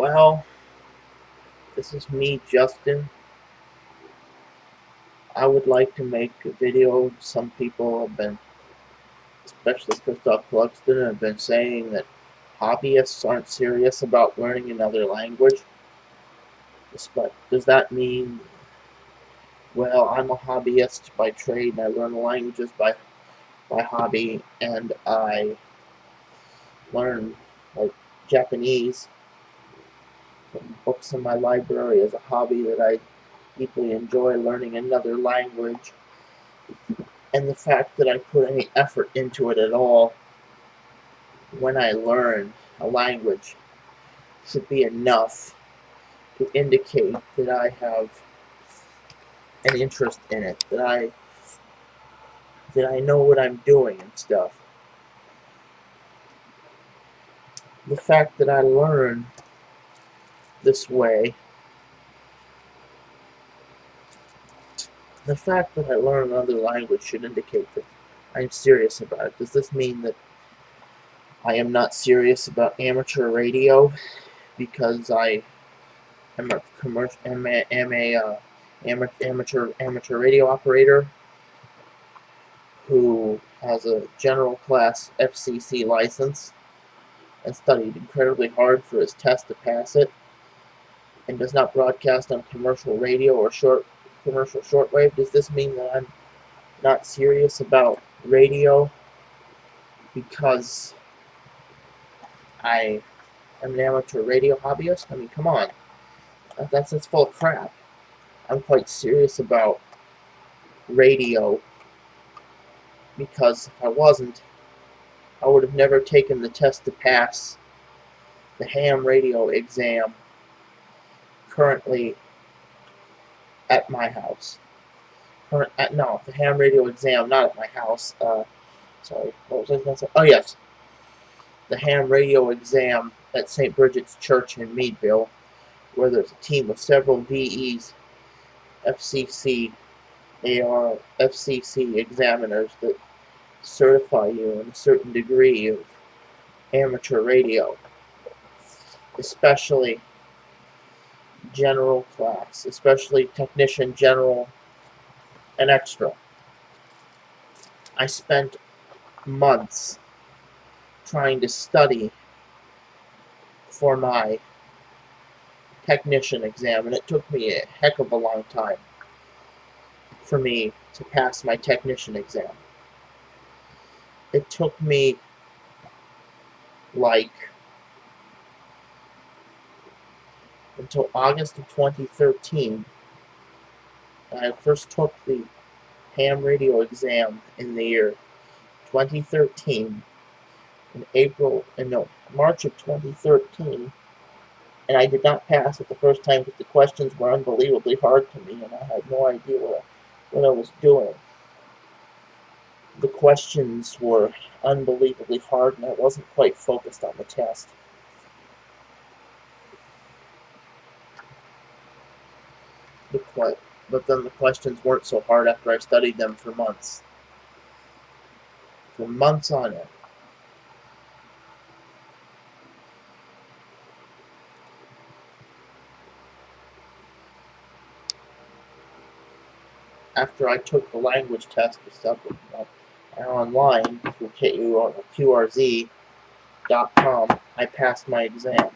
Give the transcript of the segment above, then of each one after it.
Well, this is me, Justin. I would like to make a video. Some people have been, especially Christophe Clugston, have been saying that hobbyists aren't serious about learning another language. But does that mean, well, I'm a hobbyist by trade and I learn languages by hobby, and I learn like Japanese from books in my library as a hobby that I deeply enjoy learning another language, and the fact that I put any effort into it at all when I learn a language should be enough to indicate that I have an interest in it, that I know what I'm doing and stuff. The fact that I learn this way, the fact that I learn another language should indicate that I'm serious about it. Does this mean that I am not serious about amateur radio because I am a amateur radio operator who has a general class FCC license and studied incredibly hard for his test to pass it, and does not broadcast on commercial radio or commercial shortwave? Does this mean that I'm not serious about radio because I am an amateur radio hobbyist? I mean, come on. That's full of crap. I'm quite serious about radio because if I wasn't, I would have never taken the test to pass the ham radio exam currently at my house. No, the ham radio exam, not at my house. Sorry, what was I going to say? Oh, yes. The ham radio exam at St. Bridget's Church in Meadville, where there's a team of several VEs, FCC, FCC examiners that certify you in a certain degree of amateur radio, especially general class, especially technician, general, and extra. I spent months trying to study for my technician exam, and it took me a heck of a long time for me to pass my technician exam. It took me until August of 2013. I first took the ham radio exam in the year 2013, in March of 2013, and I did not pass it the first time because the questions were unbelievably hard to me, and I had no idea what I was doing. The questions were unbelievably hard, and I wasn't quite focused on the test. But then the questions weren't so hard after I studied them for months. For months on end. After I took the language test and stuff online through QRZ.com, I passed my exam.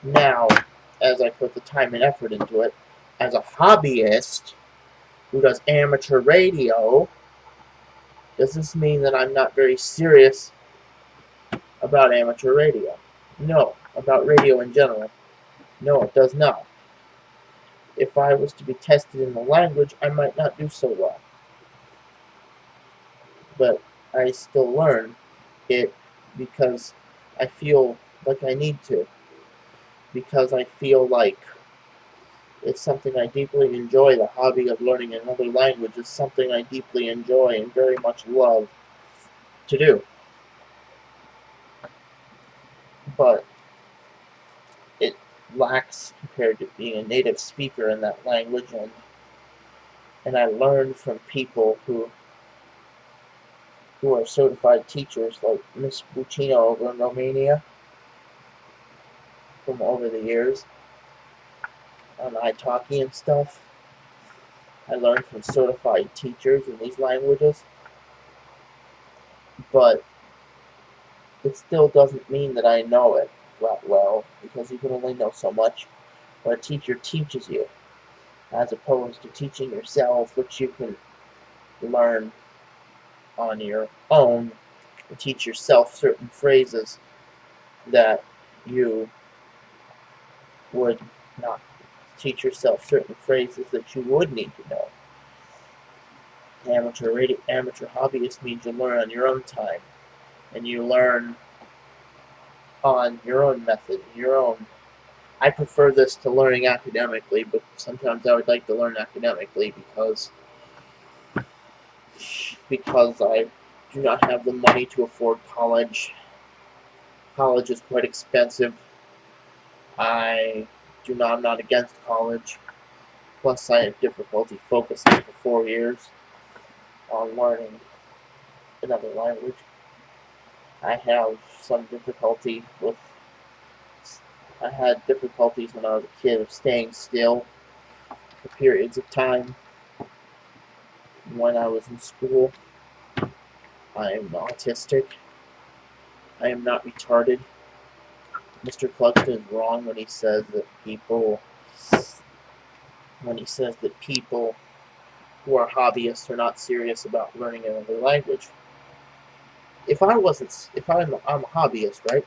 Now, as I put the time and effort into it, as a hobbyist who does amateur radio, does this mean that I'm not very serious about amateur radio? No. About radio in general? No, it does not. If I was to be tested in the language, I might not do so well. But I still learn it because I feel like I need to. Because I feel like it's something I deeply enjoy. The hobby of learning another language is something I deeply enjoy and very much love to do. But it lacks compared to being a native speaker in that language, and I learned from people who are certified teachers, like Miss Buccino over in Romania, from over the years on italki and stuff. I learned from certified teachers in these languages, but it still doesn't mean that I know it that well, because you can only know so much what a teacher teaches you, as opposed to teaching yourself, which you can learn on your own, and teach yourself certain phrases that you would not teach yourself certain phrases that you would need to know. Amateur hobbyist means you learn on your own time, and you learn on your own method, your own. I prefer this to learning academically, but sometimes I would like to learn academically because I do not have the money to afford college. College is quite expensive. I'm not against college. Plus, I have difficulty focusing for 4 years on learning another language. I have some difficulty with. I had difficulties when I was a kid of staying still for periods of time when I was in school. I am autistic. I am not retarded. Mr. Clugston is wrong when he says that people who are hobbyists are not serious about learning another language. I'm a hobbyist, right?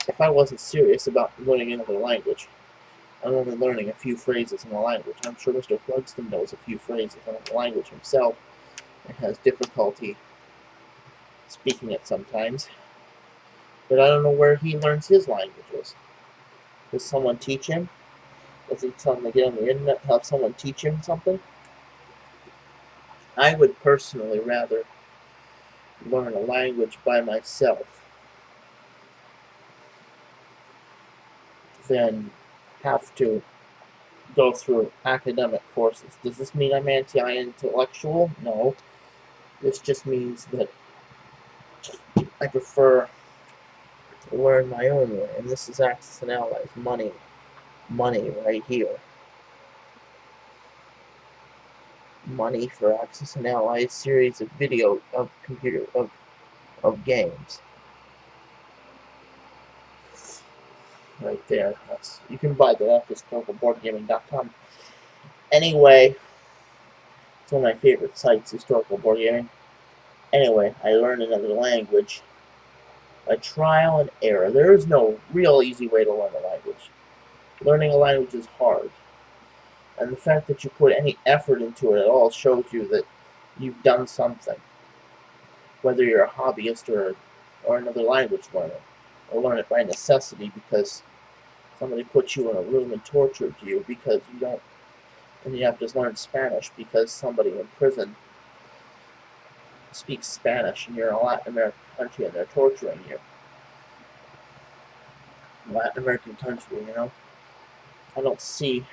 If I wasn't serious about learning another language, I'm only learning a few phrases in the language. I'm sure Mr. Clugston knows a few phrases in the language himself and has difficulty speaking it sometimes. But I don't know where he learns his languages. Does someone teach him? Does he suddenly get on the internet and have someone teach him something? I would personally rather learn a language by myself than have to go through academic courses. Does this mean I'm anti-intellectual? No. This just means that I prefer to learn my own way, and this is Axis and Allies money right here. Money for Axis and Allies series of of games. Right there. You can buy that at historicalboardgaming.com. Anyway, it's one of my favorite sites, Historical Board Gaming. Anyway, I learned another language by trial and error. There is no real easy way to learn a language. Learning a language is hard. And the fact that you put any effort into it at all shows you that you've done something. Whether you're a hobbyist or another language learner. Or learn it by necessity because somebody put you in a room and tortured you because you don't, and you have to learn Spanish because somebody in prison speaks Spanish and you're in a Latin American country and they're torturing you. Latin American country, you know? I don't see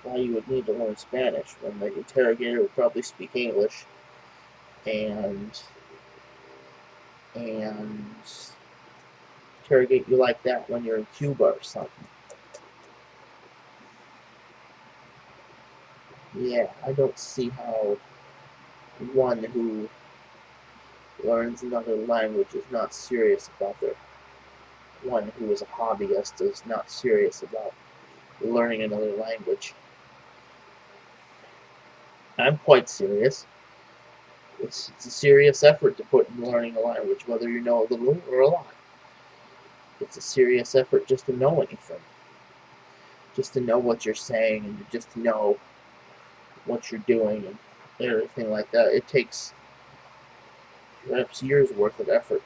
why you would need to learn Spanish when the interrogator would probably speak English and interrogate you like that when you're in Cuba or something. Yeah, I don't see how one who learns another language is not serious about their... One who is a hobbyist is not serious about learning another language. I'm quite serious. It's a serious effort to put in learning a language, whether you know a little or a lot. It's a serious effort just to know anything. Just to know what you're saying and just to know what you're doing and everything like that. It takes perhaps years worth of effort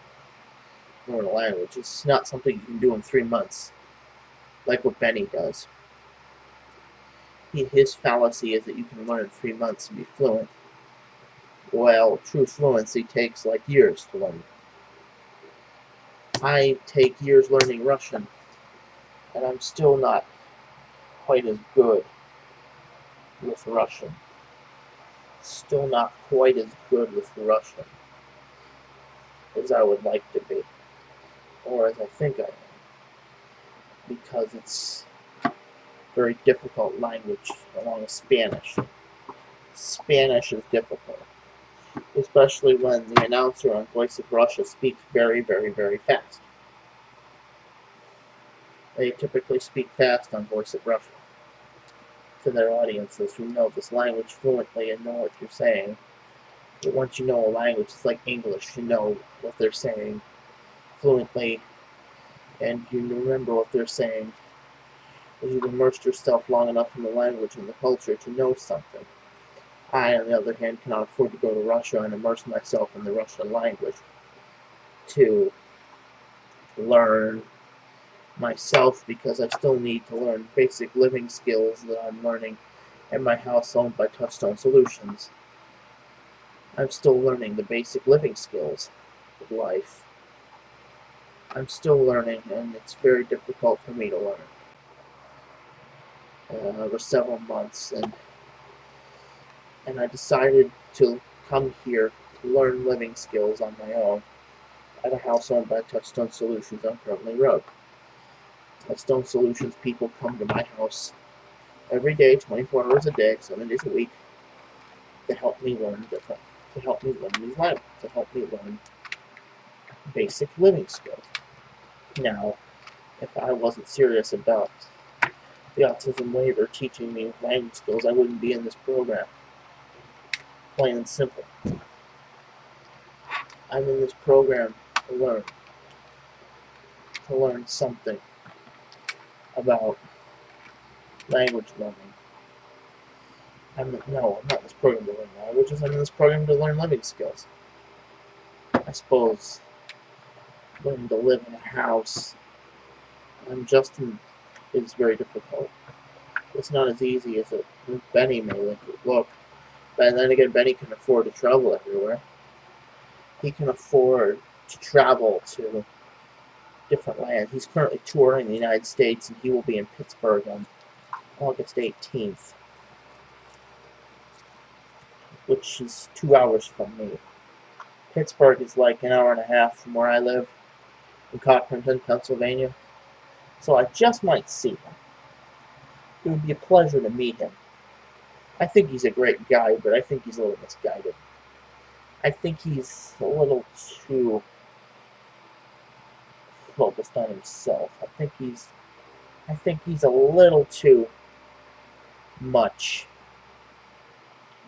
to learn a language. It's not something you can do in 3 months, like what Benny does. His fallacy is that you can learn in 3 months and be fluent. Well, true fluency takes like years to learn. I take years learning Russian, and I'm still not quite as good with Russian. Still not quite as good with Russian as I would like to be, or as I think I am. because it's a very difficult language, along with Spanish. Spanish is difficult, especially when the announcer on Voice of Russia speaks very, very, very fast. They typically speak fast on Voice of Russia to their audiences who know this language fluently and know what you're saying. But once you know a language, it's like English. You know what they're saying fluently, and you remember what they're saying. You've immersed yourself long enough in the language and the culture to know something. I, on the other hand, cannot afford to go to Russia and immerse myself in the Russian language to learn myself, because I still need to learn basic living skills that I'm learning in my house owned by Touchstone Solutions. I'm still learning the basic living skills of life. I'm still learning, and it's very difficult for me to learn. Over several months, and I decided to come here to learn living skills on my own at a house owned by Touchstone Solutions on Currently Road. Touchstone Solutions people come to my house every day, 24 hours a day, 7 days a week, to help me learn to help me learn these languages, to help me learn basic living skills. Now, if I wasn't serious about the autism waiver teaching me language skills, I wouldn't be in this program. Plain and simple. I'm in this program to learn something about language learning. I'm not in this program to learn languages. I'm in this program to learn living skills. I suppose learning to live in a house and Justin is very difficult. It's not as easy as Benny may look. But then again, Benny can afford to travel everywhere. He can afford to travel to different lands. He's currently touring the United States, and he will be in Pittsburgh on August 18th, which is 2 hours from me. Pittsburgh is like an hour and a half from where I live in Cochranton, Pennsylvania. So I just might see him. It would be a pleasure to meet him. I think he's a great guy, but I think he's a little misguided. I think he's a little too focused on himself. I think he's a little too much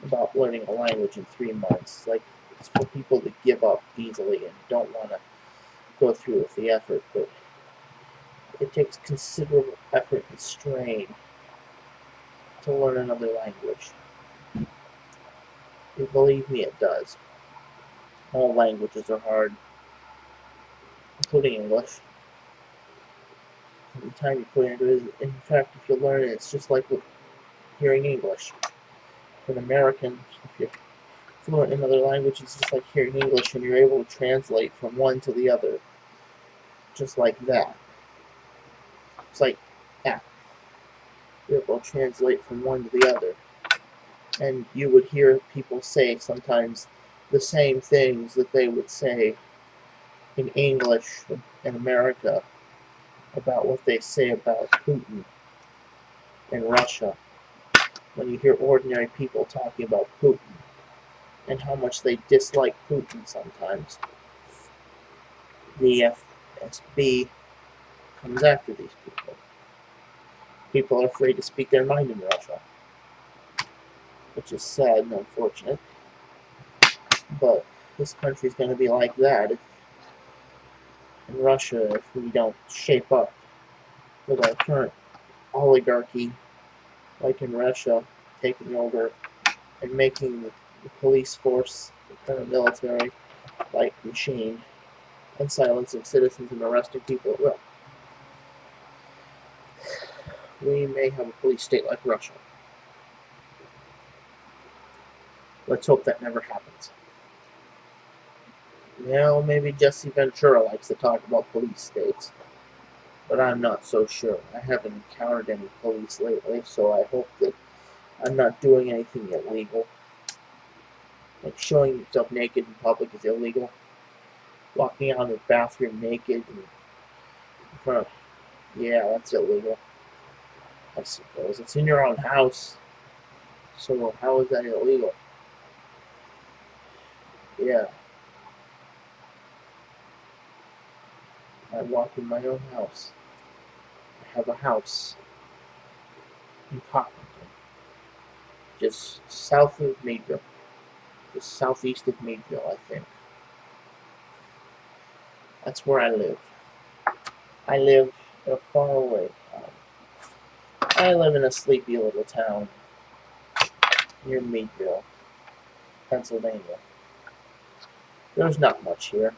about learning a language in 3 months. Like, it's for people to give up easily and don't want to go through with the effort, but it takes considerable effort and strain to learn another language. And believe me, it does. All languages are hard, including English. The time you put into it, in fact, if you learn it, it's just like hearing English. For an American, if you're fluent in other languages, it's just like hearing English, and you're able to translate from one to the other. Just like that. It's like that. You're able to translate from one to the other. And you would hear people say sometimes the same things that they would say in English in America about what they say about Putin in Russia. When you hear ordinary people talking about Putin and how much they dislike Putin sometimes, the FSB comes after these people. People are afraid to speak their mind in Russia, which is sad and unfortunate. But this country's going to be like that in Russia if we don't shape up with our current oligarchy, like in Russia, taking over and making the police force, the current military, like machine, and silencing citizens and arresting people at will. We may have a police state like Russia. Let's hope that never happens. Maybe Jesse Ventura likes to talk about police states, but I'm not so sure. I haven't encountered any police lately, so I hope that I'm not doing anything illegal. Like showing yourself naked in public is illegal. Walking out of the bathroom naked in front of Yeah, that's illegal. I suppose. It's in your own house. So how is that illegal? Yeah, I walk in my own house. I have a house in Cochranton, just south of Meadville. Just southeast of Meadville, I think. That's where I live. I live far away. I live in a sleepy little town near Meadville, Pennsylvania. There's not much here.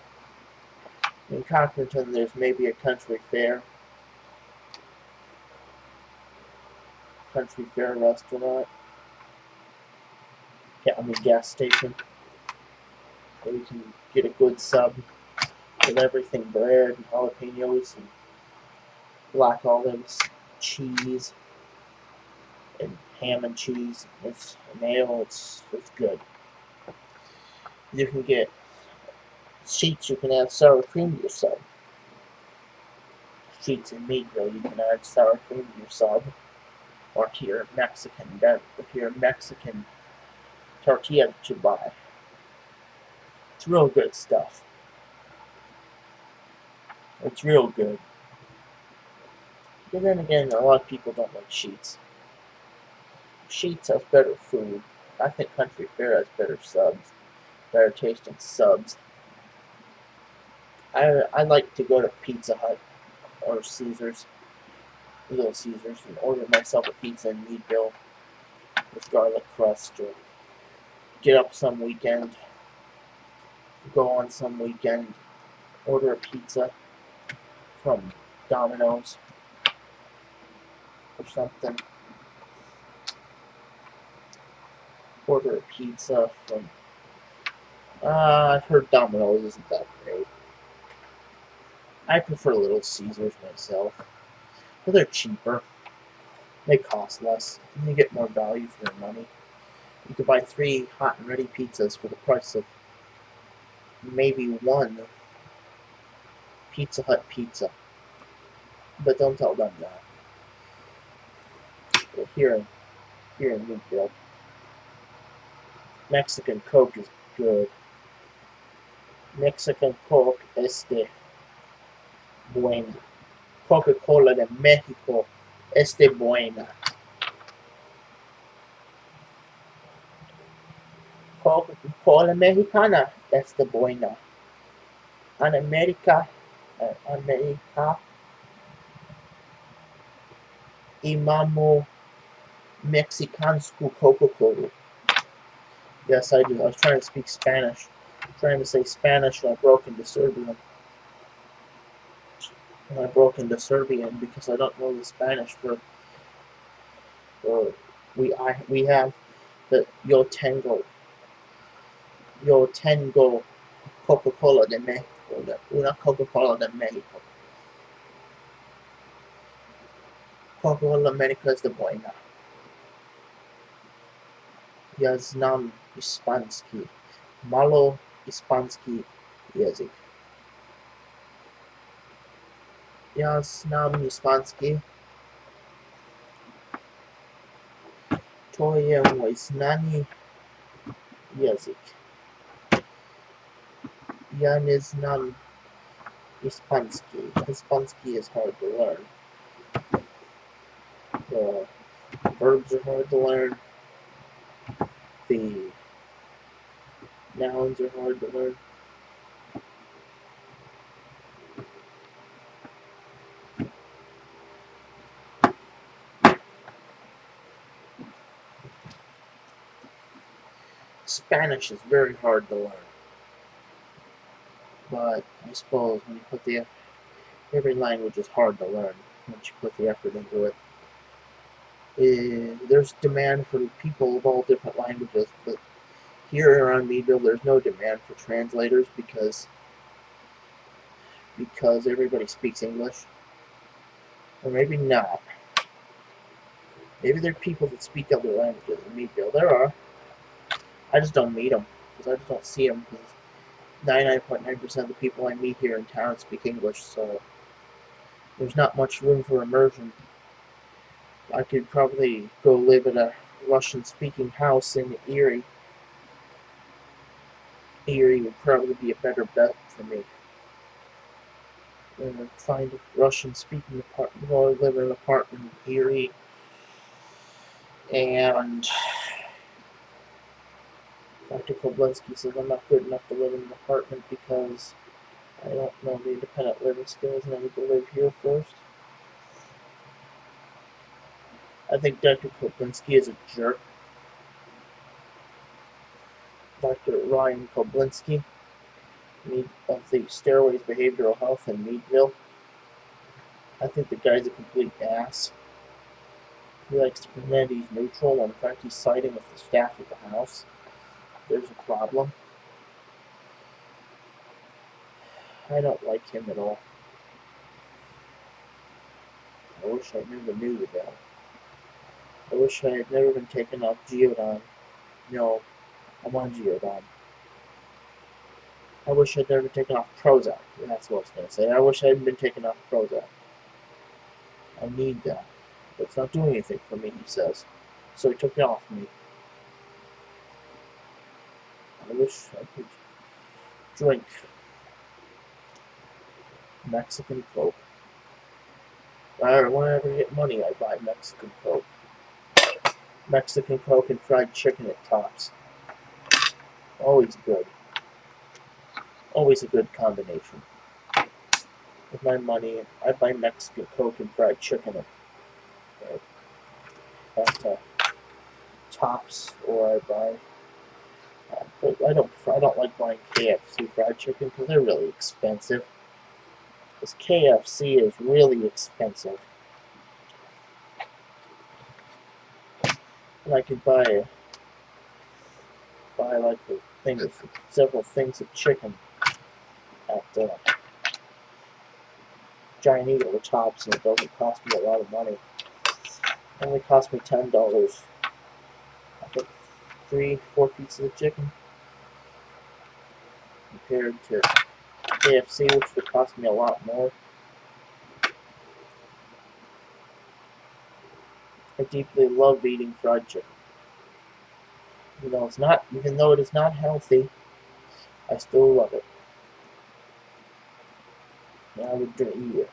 In Cochranton, there's maybe a country fair restaurant, gas station, where you can get a good sub with everything: bread and jalapenos and black olives, cheese, and ham and cheese. It's mayo. It's good. You can get sheets. You can add sour cream to your sub. Sheets in Meadville, you can add sour cream to your sub, or to your Mexican tortilla that you buy. It's real good stuff. It's real good. But then again, a lot of people don't like Sheets. Sheets has better food. I think Country Fair has better subs, better tasting subs. I like to go to Pizza Hut or Little Caesars, and order myself a pizza in Meadville with garlic crust, or get up some weekend, go on some weekend, order a pizza from Domino's or something. Order a pizza from. I've heard Domino's isn't that great. I prefer Little Caesars myself. But they're cheaper. They cost less. And you get more value for your money. You could buy 3 hot and ready pizzas for the price of maybe 1 Pizza Hut pizza. But don't tell them that. But here in Meadville, Mexican Coke is good. Mexican Coke buena. Coca-Cola de Mexico buena. Coca-Cola Mexicana buena. America, imamo Mexicansku Coca-Cola. Yes, I do. I was trying to speak Spanish. Trying to say Spanish, and I broke into Serbian. Because I don't know the Spanish for we have the Yo tengo Coca-Cola de Mexico. Una Coca-Cola de Mexico. Coca-Cola America is the buena. Ja znam hispanski. Malo hispanski jezik. Ja znam hispanski. To je moj znani jezik. Ja ne znam hispanski. Hispanski is hard to learn. The verbs are hard to learn. The nouns are hard to learn. Spanish is very hard to learn. But I suppose when you put every language is hard to learn once you put the effort into it. There's demand for people of all different languages, but here around Meadville there's no demand for translators because everybody speaks English. Or maybe not. Maybe there are people that speak other languages in Meadville. There are. I just don't meet them, because I just don't see them, because 99.9% of the people I meet here in town speak English, so There's not much room for immersion. I could probably go live in a Russian-speaking house in Erie. Erie would probably be a better bet for me. Find a Russian-speaking apartment, or live in an apartment in Erie. And Dr. Koblinski says I'm not good enough to live in an apartment because I don't know the independent living skills and I need to live here first. I think Dr. Koblinski is a jerk. Dr. Ryan Koblinski of the Stairways Behavioral Health in Meadville. I think the guy's a complete ass. He likes to pretend he's neutral when in fact he's siding with the staff at the house. There's a problem. I don't like him at all. I wish I never knew that. I wish I had never been taken off Geodon. No, I'm on Geodon. I wish I'd never been taken off Prozac. That's what I was going to say. I wish I hadn't been taken off Prozac. I need that. But it's not doing anything for me, he says. So he took it off me. I wish I could drink Mexican Coke. When I ever get money, I buy Mexican Coke. Mexican Coke and fried chicken at Tops. Always good. Always a good combination. With my money, I buy Mexican Coke and fried chicken at Tops, or I buy. But I don't like buying KFC fried chicken because they're really expensive. Because KFC is really expensive. And I could buy like the thing of several things of chicken at Giant Eagle or Tops, and it doesn't cost me a lot of money. It only cost me $10. I get 3-4 pieces of chicken compared to KFC, which would cost me a lot more. I deeply love eating fried chicken. Even though it is not healthy, I still love it. And I would eat it.